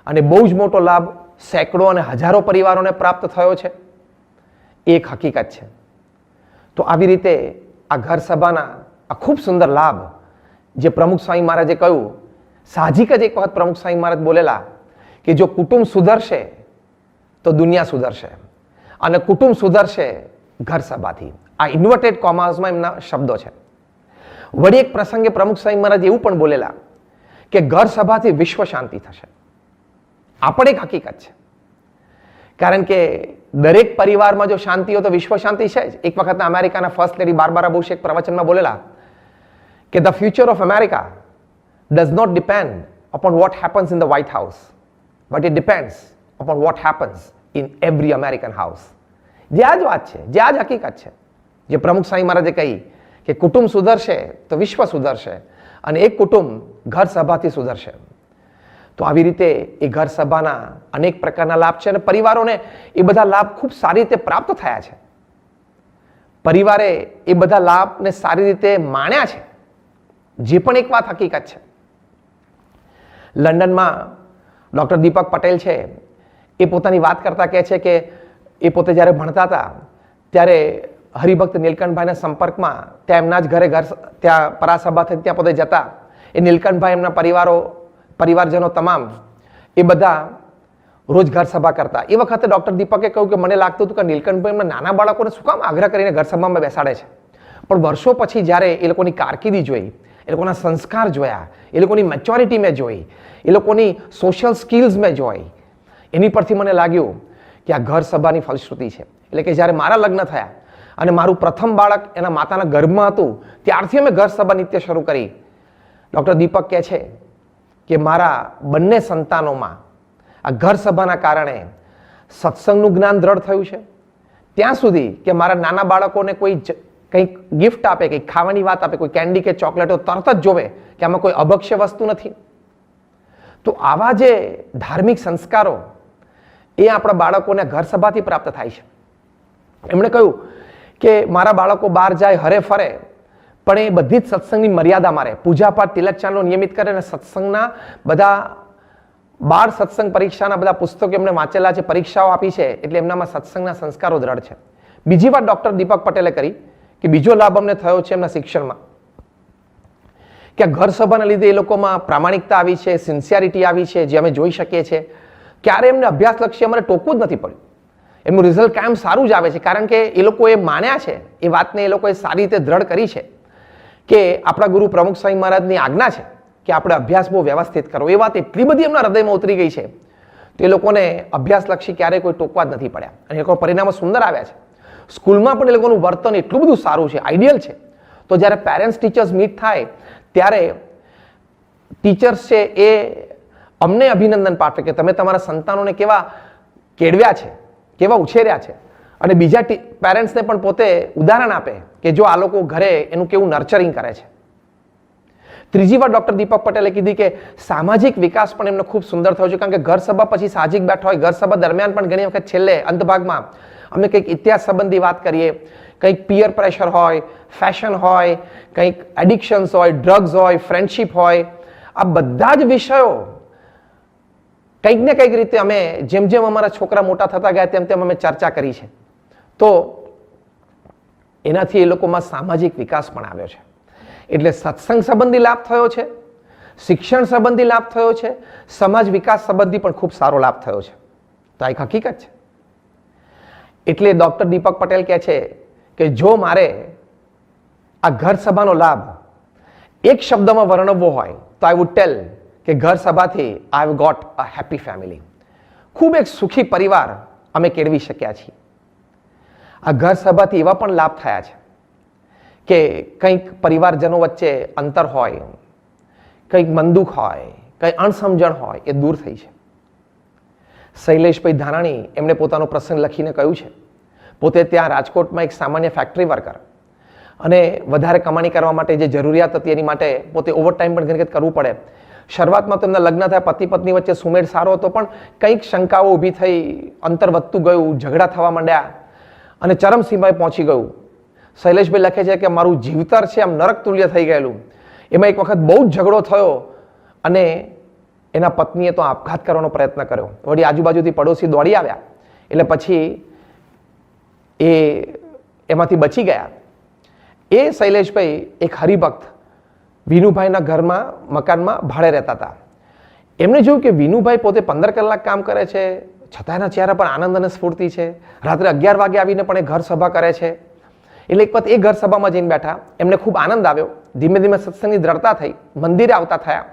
અને બહુ જ મોટો લાભ સેંકડો અને હજારો પરિવારોને પ્રાપ્ત થયો છે, એ એક હકીકત છે. તો આવી રીતે આ ઘર સભાના આ ખૂબ સુંદર લાભ જે પ્રમુખ સ્વામી મહારાજે કહ્યું, સાહજિક જ એક વખત પ્રમુખ સ્વામી મહારાજ બોલેલા કે જો કુટુંબ સુધરશે તો દુનિયા સુધરશે અને કુટુંબ સુધરશે ઘર સભાથી. આ ઇન્વર્ટેડ કોમાસમાં એમના શબ્દો છે. વળી એક પ્રસંગે પ્રમુખ સ્વામી મહારાજ એવું પણ બોલેલા કે ઘર સભાથી વિશ્વ શાંતિ થશે. આ પણ એક હકીકત છે, કારણ કે દરેક પરિવારમાં જો શાંતિ હોય તો વિશ્વ શાંતિ છે જ. એક વખત અમેરિકાના ફર્સ્ટ લેડી બાર્બારા બુશ એક પ્રવચનમાં બોલેલા કે the future of America does not depend upon what happens in the White House, but it depends upon what happens in every American house. જે આ જ વાત છે, જે આ જ હકીકત છે, જે પ્રમુખ સ્વામી મહારાજે કહી કે કુટુંબ સુધરશે તો વિશ્વ સુધરશે અને એક કુટુંબ ઘર સભાથી સુધરશે. તો આવી રીતે એ ઘર સભાના અનેક પ્રકારના લાભ છે અને પરિવારોને એ બધા લાભ ખૂબ સારી રીતે પ્રાપ્ત થયા છે. પરિવારે એ બધા લાભને સારી રીતે માણ્યા છે. જે પણ એક વાત હકીકત છે, લંડનમાં ડૉક્ટર દીપક પટેલ છે, એ પોતાની વાત કરતા કહે છે કે એ પોતે જ્યારે ભણતા હતા ત્યારે હરિભક્ત નીલકંઠભાઈના સંપર્કમાં ત્યાં એમના જ ઘરે ત્યાં પરાસભાથી ત્યાં પોતે જતા. એ નીલકંઠભાઈ એમના પરિવારજનો તમામ એ બધા રોજ ઘર સભા કરતા. એ વખતે ડૉક્ટર દીપકે કહ્યું કે મને લાગતું હતું કે નીલકંઠભાઈ એમના નાના બાળકોને શું કામ આગ્રહ કરીને ઘર સભામાં બેસાડે છે. પણ વર્ષો પછી જ્યારે એ લોકોની કારકિર્દી જોઈ, એ લોકોના સંસ્કાર જોયા, એ લોકોની મેચ્યોરિટી મેં જોઈ, એ લોકોની સોશિયલ સ્કિલ્સ મેં જોઈ, એની પરથી મને લાગ્યું કે આ ઘર સભાની ફલશ્રુતિ છે. એટલે કે જ્યારે મારા લગ્ન થયા અને મારું પ્રથમ બાળક એના માતાના ગર્ભમાં હતું ત્યારથી અમે ઘર સભા નિત્ય શરૂ કરી. ડૉક્ટર દીપક કહે છે કે મારા બંને સંતાનોમાં આ ઘર સભાના કારણે સત્સંગનું જ્ઞાન દ્રઢ થયું છે. ત્યાં સુધી કે મારા નાના બાળકોને કોઈ કંઈક ગિફ્ટ આપે, કંઈક ખાવાની વાત આપે, કોઈ કેન્ડી કે ચોકલેટો, તરત જ જોવે કે આમાં કોઈ અભક્ષ્ય વસ્તુ નથી. તો આવા જે ધાર્મિક સંસ્કારો એ આપણા બાળકોને ઘર સભાથી પ્રાપ્ત થાય છે. એમણે કહ્યું કે મારા બાળકો બહાર જાય, હરે ફરે, પણ એ બધી જ સત્સંગની મર્યાદામાં રહે, પૂજાપાઠ તિલક ચાંદલો નિયમિત કરે અને સત્સંગના બધા બાળ સત્સંગ પરીક્ષાના બધા પુસ્તકો એમણે વાંચેલા છે, પરીક્ષાઓ આપી છે, એટલે એમનામાં સત્સંગના સંસ્કારો દ્રઢ છે. બીજી વાત ડૉક્ટર દીપક પટેલે કરી કે બીજો લાભ અમને થયો છે એમના શિક્ષણમાં કે ઘર સભાના લીધે એ લોકોમાં પ્રામાણિકતા આવી છે, સિન્સિયરિટી આવી છે, જે અમે જોઈ શકીએ છીએ. ક્યારે એમને અભ્યાસલક્ષી અમારે ટોકવું જ નથી પડ્યું. એમનું રિઝલ્ટ કાયમ સારું જ આવે છે, કારણ કે એ લોકોએ માન્યા છે, એ વાતને એ લોકોએ સારી રીતે દ્રઢ કરી છે કે આપણા ગુરુ પ્રમુખ સ્વામી મહારાજની આજ્ઞા છે કે આપણે અભ્યાસ બહુ વ્યવસ્થિત કરો. એ વાત એટલી બધી એમના હૃદયમાં ઉતરી ગઈ છે તો એ લોકોને અભ્યાસલક્ષી ક્યારેય કોઈ ટોકવા જ નથી પડ્યા અને એ લોકો પરિણામો સુંદર આવ્યા છે. સ્કૂલમાં પણ એ લોકોનું વર્તન એટલું બધું સારું છે, આઈડિયલ છે. તો જ્યારે પેરેન્ટ્સ ટીચર્સ મીટ થાય ત્યારે ટીચર્સ છે એ અમને અભિનંદન પાઠવે કે તમે તમારા સંતાનોને કેવા કેળવ્યા છે, કેવા ઉછેર્યા છે, અને બીજા પેરેન્ટ્સને પણ પોતે ઉદાહરણ આપે કે જો આ લોકો ઘરે એનું કેવું નર્ચરિંગ કરે છે. ત્રીજી વાર ડૉક્ટર દીપક પટેલે કીધી કે સામાજિક વિકાસ પણ એમને ખૂબ સુંદર થયો છે, કારણ કે ઘર સભા પછી સાહજિક બેઠા હોય, ઘર સભા દરમિયાન પણ ઘણી વખત છેલ્લે અંતભાગમાં અમે કંઈક ઇતિહાસ સંબંધી વાત કરીએ, કંઈક પિયર પ્રેશર હોય, ફેશન હોય, કંઈક એડિક્શન્સ હોય, ડ્રગ્સ હોય, ફ્રેન્ડશિપ હોય, આ બધા જ વિષયો કંઈક ને કંઈક રીતે અમે જેમ જેમ અમારા છોકરા મોટા થતા ગયા તેમ તેમ અમે ચર્ચા કરી છે. તો એનાથી એ લોકોમાં સામાજિક વિકાસ પણ આવ્યો છે. એટલે સત્સંગ સંબંધી લાભ થયો છે, શિક્ષણ સંબંધી લાભ થયો છે, સમાજ વિકાસ સંબંધી પણ ખૂબ સારો લાભ થયો છે. તો આ એક હકીકત છે. એટલે ડૉક્ટર દીપક પટેલ કહે છે કે જો મારે આ ઘર સભાનો લાભ એક શબ્દમાં વર્ણવવો હોય તો આઈ વુડ ટેલ કે ઘર સભાથી I have got a happy family. ખૂબ એક સુખી પરિવાર અમે કેળવી શક્યા છીએ. આ ઘર સભાથી એવા પણ લાભ થયા છે કે કંઈક પરિવારજનો વચ્ચે અંતર હોય, કંઈક મનદુખ હોય, કંઈ અણસમજણ હોય, એ દૂર થઈ છે. શૈલેષભાઈ ધાનાણી એમણે પોતાનો પ્રસંગ લખીને કહ્યું છે, પોતે ત્યાં રાજકોટમાં એક સામાન્ય ફેક્ટરી વર્કર અને વધારે કમાણી કરવા માટે જે જરૂરિયાત હતી એની માટે પોતે ઓવરટાઈમ પણ ઘણી વખત કરવું પડે. શરૂઆતમાં તો એમના લગ્ન થયા, પતિ પત્ની વચ્ચે સુમેળ સારો હતો, પણ કંઈક શંકાઓ ઊભી થઈ, અંતર વધતું ગયું, ઝઘડા થવા માંડ્યા અને ચરમસીમાએ પહોંચી ગયું. શૈલેષભાઈ લખે છે કે મારું જીવતર છે આમ નરક તુલ્ય થઈ ગયેલું. એમાં એક વખત બહુ જ ઝઘડો થયો અને એના પત્નીએ તો આપઘાત કરવાનો પ્રયત્ન કર્યો. વળી આજુબાજુથી પડોશી દોડી આવ્યા એટલે પછી એ એમાંથી બચી ગયા. એ શૈલેષભાઈ એક હરિભક્ત વિનુભાઈના ઘરમાં મકાનમાં ભાડે રહેતા હતા. એમણે જોયું કે વિનુભાઈ પોતે 15 કલાક કામ કરે છે, છતાં એના ચહેરા પર આનંદ અને સ્ફૂર્તિ છે. રાત્રે 11 વાગે આવીને પણ એ ઘર સભા કરે છે. એટલે એક વખત એ ઘર સભામાં જઈને બેઠા, એમને ખૂબ આનંદ આવ્યો. ધીમે ધીમે સત્સંગની દ્રઢતા થઈ, મંદિરે આવતા થયા,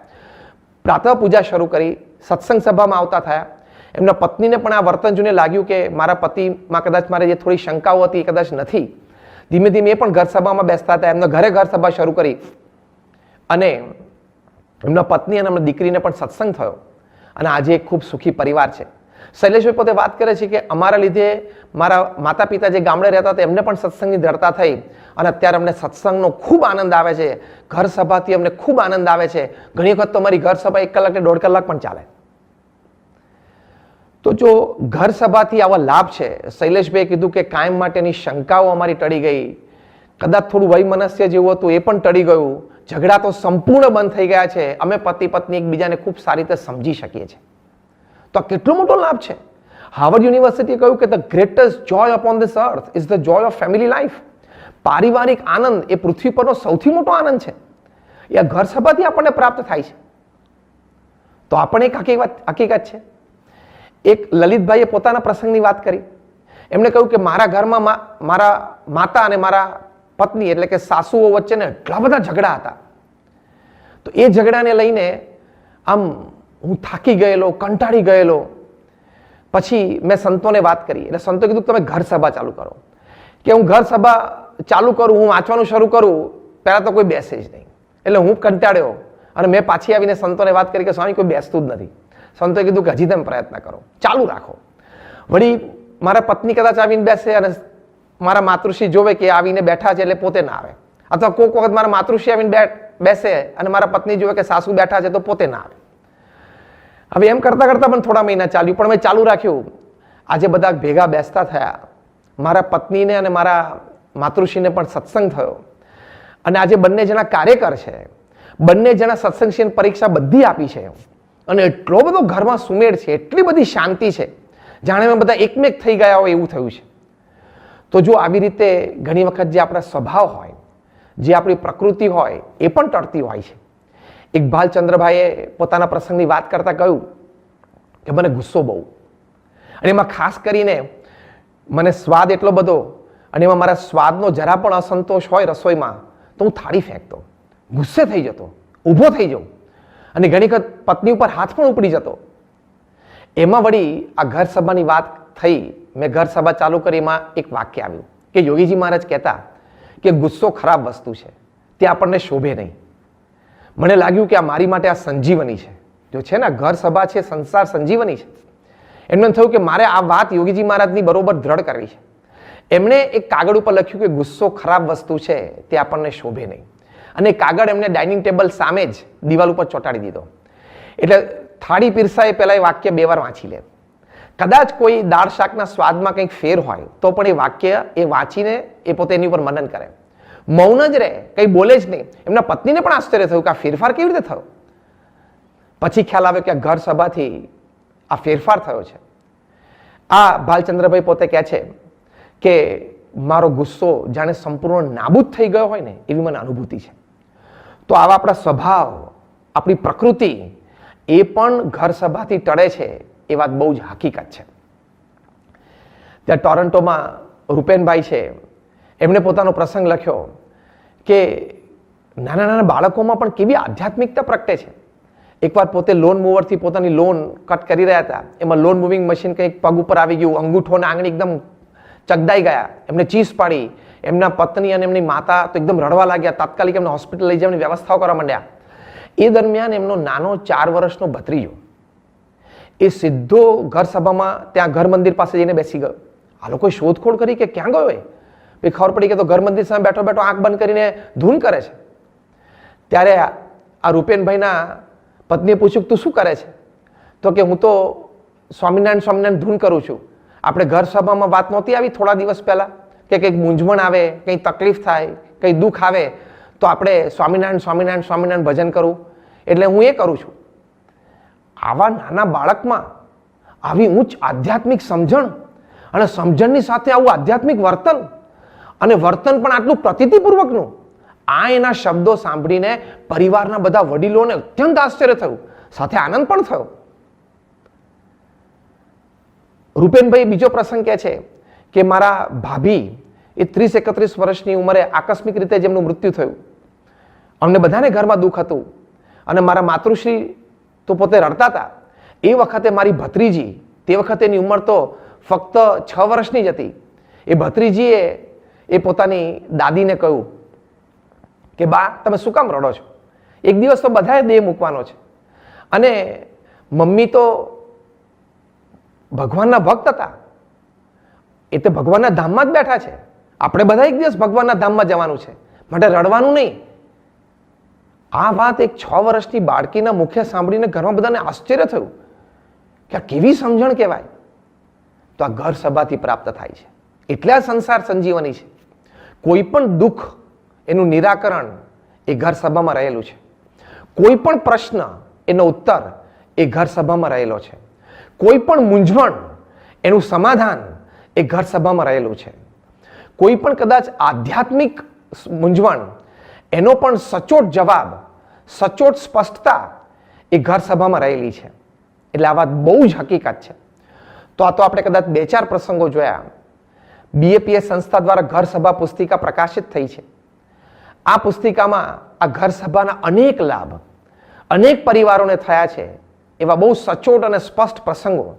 પ્રાતઃ પૂજા શરૂ કરી, સત્સંગ સભામાં આવતા થયા. એમના પત્નીને પણ આ વર્તન જોઈને લાગ્યું કે મારા પતિમાં કદાચ મારે જે થોડી શંકાઓ હતી એ કદાચ નથી. ધીમે ધીમે એ પણ ઘર સભામાં બેસતા હતા. એમના ઘરે ઘર સભા શરૂ કરી અને એમના પત્ની અને એમના દીકરીને પણ સત્સંગ થયો અને આજે એક ખૂબ સુખી પરિવાર છે. શૈલેષભાઈ પોતે વાત કરે છે કે અમારા લીધે મારા માતા પિતા જે ગામડે રહેતા હતા એમને પણ સત્સંગની દ્રઢતા થઈ અને અત્યારે અમને સત્સંગનો ખૂબ આનંદ આવે છે. ઘર સભાથી અમને ખૂબ આનંદ આવે છે. ઘણી વખત તો અમારી ઘર સભા 1 કલાક કે 1.5 કલાક પણ ચાલે. તો જો ઘર સભાથી આવા લાભ છે, શૈલેષભાઈએ કીધું કે કાયમ માટેની શંકાઓ અમારી ટળી ગઈ, કદાચ થોડું વૈમનસ્ય જેવું હતું એ પણ ટળી ગયું, ઝઘડા તો સંપૂર્ણ બંધ થઈ ગયા છે, અમે પતિ પત્ની એકબીજાને ખૂબ સારી રીતે સમજી શકીએ છીએ. તો આ કેટલો મોટો લાભ છે. હાર્વર્ડ યુનિવર્સિટીએ કહ્યું કે the greatest Joy upon this earth is the Joy of family life. પારિવારિક આનંદ એ પૃથ્વી પરનો સૌથી મોટો આનંદ છે. એ આ ઘર સભાથી આપણને પ્રાપ્ત થાય છે. તો આપણે એક હકીકત છે. એક લલિતભાઈએ પોતાના પ્રસંગની વાત કરી. એમણે કહ્યું કે મારા ઘરમાં મારા માતા અને મારા પત્ની એટલે કે સાસુઓ વચ્ચેને એટલા બધા ઝઘડા હતા. તો એ ઝઘડાને લઈને આમ હું થાકી ગયેલો, કંટાળી ગયેલો. પછી મેં સંતોને વાત કરી એટલે સંતોએ કીધું તમે ઘર સભા ચાલુ કરો. કે હું ઘર સભા ચાલુ કરું, હું વાંચવાનું શરૂ કરું, પહેલાં તો કોઈ બેસે જ નહીં. એટલે હું કંટાળ્યો અને મેં પાછી આવીને સંતોને વાત કરી કે સ્વામી કોઈ બેસતું જ નથી. સંતોએ કીધું કે હજી તમે પ્રયત્ન કરો, ચાલુ રાખો. વળી મારા પત્ની કદાચ આવીને બેસે અને મારા માતૃશ્રી જોવે કે આવીને બેઠા છે એટલે પોતે ના આવે, અથવા કોઈક વખત મારા માતૃશ્રી આવીને બેસે અને મારા પત્ની જોવે કે સાસુ બેઠા છે તો પોતે ના આવે. હવે એમ કરતા કરતા પણ થોડા મહિના ચાલ્યું, પણ મેં ચાલુ રાખ્યું. આજે બધા ભેગા બેસતા થયા. મારા પત્નીને અને મારા માતૃશ્રીને પણ સત્સંગ થયો અને આજે બંને જણા કાર્યકર છે. બંને જણા સત્સંગ પરીક્ષા બધી આપી છે અને એટલો બધો ઘરમાં સુમેળ છે, એટલી બધી શાંતિ છે, જાણે અમે બધા એકમેક થઈ ગયા હોય એવું થયું છે. તો જો આવી રીતે ઘણી વખત જે આપણા સ્વભાવ હોય, જે આપણી પ્રકૃતિ હોય એ પણ ટળતી હોય છે. એક ભાલચંદ્રભાઈએ પોતાના પ્રસંગની વાત કરતા કહ્યું કે મને ગુસ્સો બહુ, અને એમાં ખાસ કરીને મને સ્વાદ એટલો બધો, અને એમાં મારા સ્વાદનો જરા પણ અસંતોષ હોય રસોઈમાં તો હું થાળી ફેંકતો, ગુસ્સે થઈ જતો, ઊભો થઈ જાઉં અને ઘણી વખત પત્ની ઉપર હાથ પણ ઉપડી જતો. એમાં વળી આ ઘર સભાની વાત થઈ, મેં ઘર સભા ચાલુ કરી. એમાં એક વાક્ય આવ્યું કે યોગીજી મહારાજ કહેતા કે ગુસ્સો ખરાબ વસ્તુ છે, તે આપણને શોભે નહીં. મને લાગ્યું કે આ મારી માટે આ સંજીવની છે. જો છે ને ઘર સભા છે, સંસાર સંજીવની છે. એમને થયું કે મારે આ વાત યોગીજી મહારાજની બરોબર દ્રઢ કરવી છે. એમણે એક કાગળ ઉપર લખ્યું કે ગુસ્સો ખરાબ વસ્તુ છે, તે આપણને શોભે નહીં. અને કાગળ એમને ડાઇનિંગ ટેબલ સામે જ દિવાલ ઉપર ચોંટાડી દીધો. એટલે થાળી પીરસાય પહેલા એ વાક્ય 2 વાર વાંચી લે. કદાચ કોઈ દાળ શાકના સ્વાદમાં કંઈક ફેર હોય તો પણ એ વાક્ય એ વાંચીને એ પોતે એની ઉપર મનન કરે. મૌન જ રહે, કંઈ બોલે જ નહીં. એમના પત્નીને પણ આશ્ચર્ય થયું કે આ ફેરફાર કેવી રીતે થયો. પછી ખ્યાલ આવ્યો કે આ ઘર સભાથી આ ફેરફાર થયો છે. આ ભાલચંદ્રભાઈ પોતે કહે છે કે મારો ગુસ્સો જાણે સંપૂર્ણ નાબૂદ થઈ ગયો હોય ને એવી મને અનુભૂતિ છે. તો આવા આપણા સ્વભાવ, આપણી પ્રકૃતિ એ પણ ઘર સભાથી ટળે છે, એ વાત બહુ જ હકીકત છે. ત્યાં ટોરન્ટોમાં રૂપેનભાઈ છે, એમણે પોતાનો પ્રસંગ લખ્યો કે નાના નાના બાળકોમાં પણ કેવી આધ્યાત્મિકતા પ્રગટે છે. એકવાર પોતે લોન મૂવરથી પોતાની લોન કટ કરી રહ્યા હતા. એમાં લોન મૂવિંગ મશીન કંઈક પગ ઉપર આવી ગયું, અંગૂઠો અને આંગળી એકદમ ચગદાઈ ગયા. એમને ચીસ પાડી. એમના પત્ની અને એમની માતા તો એકદમ રડવા લાગ્યા. તાત્કાલિક એમને હોસ્પિટલ લઈ જવાની વ્યવસ્થાઓ કરવા માંડ્યા. એ દરમિયાન એમનો નાનો 4 વર્ષનો ભત્રીજો એ સીધો ઘર સભામાં ત્યાં ઘર મંદિર પાસે જઈને બેસી ગયો. આ લોકોએ શોધખોળ કરી કે ક્યાં ગયો એ? પછી ખબર પડી કે તો ઘર મંદિર સામે બેઠો બેઠો આંખ બંધ કરીને ધૂન કરે છે. ત્યારે આ રૂપેનભાઈના પત્નીએ પૂછ્યું તું શું કરે છે? તો કે હું તો સ્વામિનારાયણ ધૂન કરું છું. આપણે ઘર સભામાં વાત નહોતી આવી થોડા દિવસ પહેલા કે કંઈક મૂંઝવણ આવે, કંઈ તકલીફ થાય, કંઈ દુઃખ આવે તો આપણે સ્વામિનારાયણ ભજન કરવું, એટલે હું એ કરું છું. આવા નાના બાળકમાં આવી ઉચ્ચ આધ્યાત્મિક સમજણ અને સમજણની સાથે આવું આધ્યાત્મિક વર્તન, અને વર્તન પણ આટલું પ્રતીતિપૂર્વકનું, આ એના શબ્દો સાંભળીને પરિવારના બધા વડીલોને અત્યંત આશ્ચર્ય થયું, સાથે આનંદ પણ થયો. રૂપેનભાઈ બીજો પ્રસંગ કહે છે કે મારા ભાભી એ 30-31 વર્ષની ઉંમરે આકસ્મિક રીતે જેમનું મૃત્યુ થયું. અમને બધાને ઘરમાં દુઃખ હતું અને મારા માતૃશ્રી તો પોતે રડતા હતા. એ વખતે મારી ભત્રીજી, તે વખતે એની ઉંમર તો ફક્ત 6 વર્ષની જ હતી, એ ભત્રીજીએ એ પોતાની દાદીને કહ્યું કે બા તમે શું કામ રડો છો? એક દિવસ તો બધાએ દેહ મૂકવાનો છે અને મમ્મી તો ભગવાનના ભક્ત હતા, એ તો ભગવાનના ધામમાં જ બેઠા છે, આપણે બધા એક દિવસ ભગવાનના ધામમાં જવાનું છે, માટે રડવાનું નહીં. આ વાત એક 6 વર્ષની બાળકીના મુખે સાંભળીને ઘરમાં બધાને આશ્ચર્ય થયું કે આ કેવી સમજણ કહેવાય. તો આ ઘર સભાથી પ્રાપ્ત થાય છે. એટલે આ સંસાર સંજીવની છે. કોઈ પણ દુઃખ એનું નિરાકરણ એ ઘર સભામાં રહેલું છે. કોઈ પણ પ્રશ્ન એનો ઉત્તર એ ઘર સભામાં રહેલો છે. કોઈ પણ મૂંઝવણ એનું સમાધાન એ ઘર સભામાં રહેલું છે. કોઈ પણ કદાચ આધ્યાત્મિક મૂંઝવણ એનો પણ સચોટ જવાબ, સચોટ સ્પષ્ટતા એ ઘર સભામાં રહેલી છે. એટલે આ વાત બહુ જ હકીકત છે. તો આ તો આપણે કદાચ 2-4 પ્રસંગો જોયા. BAPS સંસ્થા દ્વારા ઘર સભા પુસ્તિકા પ્રકાશિત થઈ છે. આ પુસ્તિકામાં આ ઘર સભાના અનેક લાભ અનેક પરિવારોને થયા છે એવા બહુ સચોટ અને સ્પષ્ટ પ્રસંગો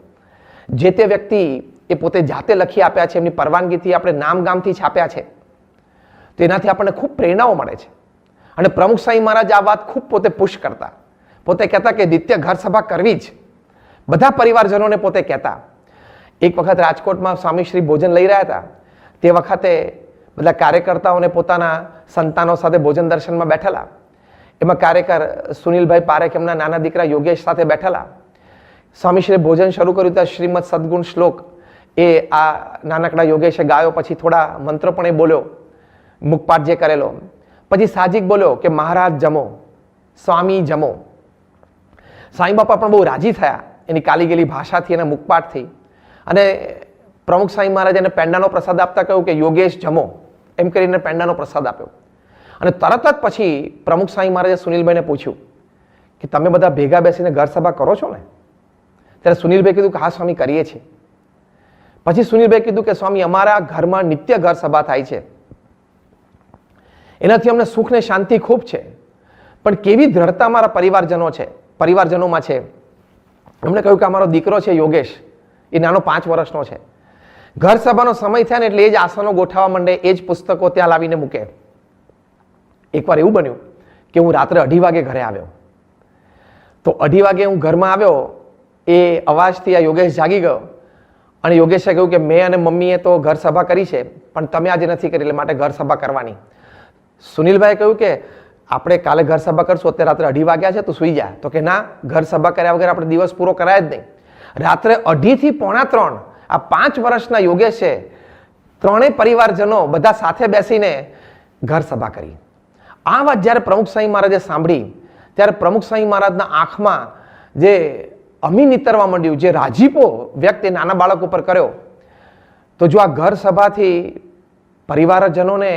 જે તે વ્યક્તિ એ પોતે જાતે લખી આપ્યા છે, એમની પરવાનગીથી આપણે નામ ગામથી છાપ્યા છે. તો એનાથી આપણને ખૂબ પ્રેરણાઓ મળે છે. અને પ્રમુખ સાંઈ મહારાજ આ વાત ખૂબ પોતે પુશ કરતા, પોતે કહેતા કે નિત્ય ઘર સભા કરવી જ, બધા પરિવારજનોને પોતે કહેતા. એક વખત રાજકોટમાં સ્વામીશ્રી ભોજન લઈ રહ્યા હતા, તે વખતે બધા કાર્યકર્તાઓને પોતાના સંતાનો સાથે ભોજન દર્શનમાં બેઠેલા. એમાં કાર્યકર સુનિલભાઈ પારેખ એમના નાના દીકરા યોગેશ સાથે બેઠેલા. સ્વામીશ્રીએ ભોજન શરૂ કર્યું ત્યાં શ્રીમદ સદગુણ શ્લોક એ આ નાનકડા યોગેશે ગાયો, પછી થોડા મંત્રો પણ એ બોલ્યો, મુખપાઠ જે કરેલો. પછી સાહજિક બોલ્યો કે મહારાજ જમો, સ્વામી જમો. સાંઈ બાપા પણ બહુ રાજી થયા એની કાલી ગયેલી ભાષાથી અને મુખપાઠથી. અને પ્રમુખ સાંઈ મહારાજ એને પેંડાનો પ્રસાદ આપતા કહ્યું કે યોગેશ જમો, એમ કરીને પેંડાનો પ્રસાદ આપ્યો. અને તરત જ પછી પ્રમુખ સાંઈ મહારાજે સુનિલભાઈને પૂછ્યું કે તમે બધા ભેગા બેસીને ઘર સભા કરો છો ને? ત્યારે સુનિલભાઈ કીધું કે હા સ્વામી કરીએ છીએ. પછી સુનિલભાઈ કીધું કે સ્વામી અમારા ઘરમાં નિત્ય ઘર સભા થાય છે, એનાથી અમને સુખ ને શાંતિ ખૂબ છે, પણ કેવી દ્રઢતા અમારા પરિવારજનોમાં છે. એમણે કહ્યું કે અમારો દીકરો છે યોગેશ, એ નાનો 5 વર્ષનો છે. ઘર સભાનો સમય થાય ને એટલે એ જ આસનો ગોઠવવા માંડે, એ જ પુસ્તકો ત્યાં લાવીને મૂકે. એકવાર એવું બન્યું કે હું રાત્રે 2:30 વાગે ઘરે આવ્યો. તો 2:30 વાગે હું ઘરમાં આવ્યો, એ અવાજથી આ યોગેશ જાગી ગયો અને યોગેશે કહ્યું કે મેં અને મમ્મીએ તો ઘર સભા કરી છે, પણ તમે આજે નથી કરી, એટલે માટે ઘર સભા કરવાની. સુનિલભાઈએ કહ્યું કે આપણે કાલે ઘર સભા કરશું, અત્યારે રાત્રે 2:30 વાગ્યા છે, તું સુઈ જા. તો કે ના, ઘર સભા કર્યા વગર આપણે દિવસ પૂરો કરાય જ નહીં. રાત્રે 2:30 થી 2:45 આ 5 વર્ષના યોગેશે ત્રણેય પરિવારજનો બધા સાથે બેસીને ઘર સભા કરી. આ વાત જ્યારે પ્રમુખ સાંઈ મહારાજે સાંભળી ત્યારે પ્રમુખ સાંઈ મહારાજના આંખમાં જે અમી નીતરવા માંડ્યું, જે રાજીપો વ્યક્ત નાના બાળક ઉપર કર્યો. તો જો આ ઘર સભાથી પરિવારજનોને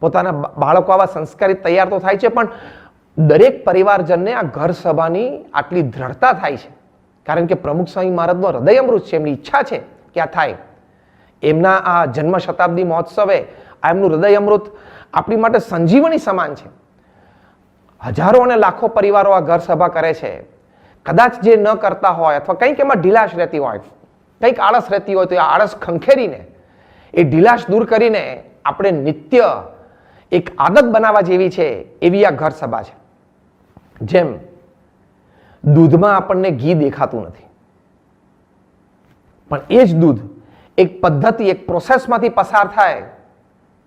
પોતાના બાળકો આવા સંસ્કારી તૈયાર તો થાય છે, પણ દરેક પરિવારજનને આ ઘર સભાની આટલી દ્રઢતા થાય છે કારણ કે પ્રમુખ સ્વામી મહારાજનો હૃદય અમૃત છે, એમની ઈચ્છા છે કે આ થાય. એમના આ જન્મ શતાબ્દી મહોત્સવે આ એમનું હૃદય અમૃત આપણી માટે સંજીવની સમાન છે. હજારો અને લાખો પરિવારો આ ઘર સભા કરે છે. કદાચ જે ન કરતા હોય અથવા કંઈક એમાં ઢીલાશ રહેતી હોય, કંઈક આળસ રહેતી હોય, તો એ આળસ ખંખેરીને એ ઢીલાશ દૂર કરીને આપણે નિત્ય એક આદત બનાવવા જેવી છે એવી આ ઘર સભા છે. જેમ દૂધમાં આપણને ઘી દેખાતું નથી, પણ એ જ દૂધ એક પદ્ધતિ, એક પ્રોસેસમાંથી પસાર થાય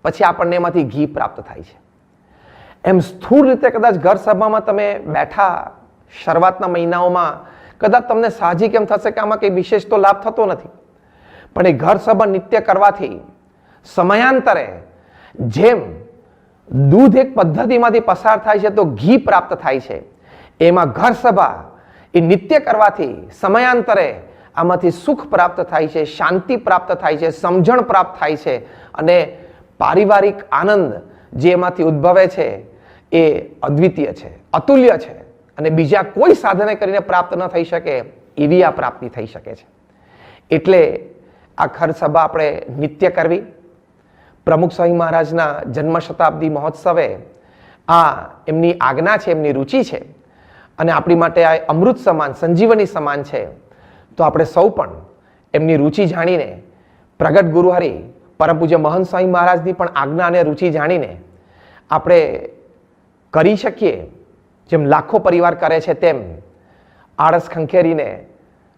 પછી આપણને એમાંથી ઘી પ્રાપ્ત થાય છે. એમ સ્થૂળ રીતે કદાચ ઘર સભામાં તમે બેઠા શરૂઆતના મહિનાઓમાં કદાચ તમને સાહજિક એમ થશે કે આમાં કંઈ વિશેષ તો લાભ થતો નથી, પણ એ ઘર સભા નિત્ય કરવાથી સમયાંતરે જેમ દૂધ એક પદ્ધતિમાંથી પસાર થાય છે તો ઘી પ્રાપ્ત થાય છે, એમાં ઘર સભા એ નિત્ય કરવાથી સમયાંતરે આમાંથી સુખ પ્રાપ્ત થાય છે, શાંતિ પ્રાપ્ત થાય છે, સમજણ પ્રાપ્ત થાય છે અને પારિવારિક આનંદ જે એમાંથી ઉદ્ભવે છે એ અદ્વિતીય છે, અતુલ્ય છે અને બીજા કોઈ સાધને કરીને પ્રાપ્ત ન થઈ શકે એવી આ પ્રાપ્તિ થઈ શકે છે. એટલે આ ઘર સભા આપણે નિત્ય કરવી. પ્રમુખ સ્વામી મહારાજના જન્મ શતાબ્દી મહોત્સવે આ એમની આજ્ઞા છે, એમની રુચિ છે અને આપણી માટે આ અમૃત સમાન, સંજીવની સમાન છે. તો આપણે સૌ પણ એમની રુચિ જાણીને પ્રગટ ગુરુહરિ પરમ પૂજ્ય મહંત સ્વામી મહારાજની પણ આજ્ઞા અને રુચિ જાણીને આપણે કરી શકીએ જેમ લાખો પરિવાર કરે છે તેમ આળસ ખંખેરીને,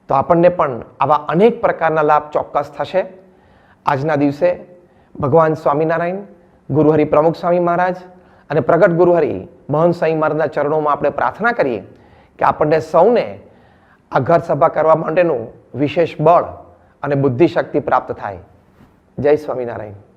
તો આપણને પણ આવા અનેક પ્રકારના લાભ ચોક્કસ થશે. આજના દિવસે ભગવાન સ્વામિનારાયણ, ગુરુહરિ પ્રમુખ સ્વામી મહારાજ અને પ્રગટ ગુરુહરિ મહંત સ્વામી મહારાજના ચરણોમાં આપણે પ્રાર્થના કરીએ કે આપણને સૌને આ ઘર સભા કરવા માટેનું વિશેષ બળ અને બુદ્ધિ શક્તિ પ્રાપ્ત થાય. જય સ્વામિનારાયણ.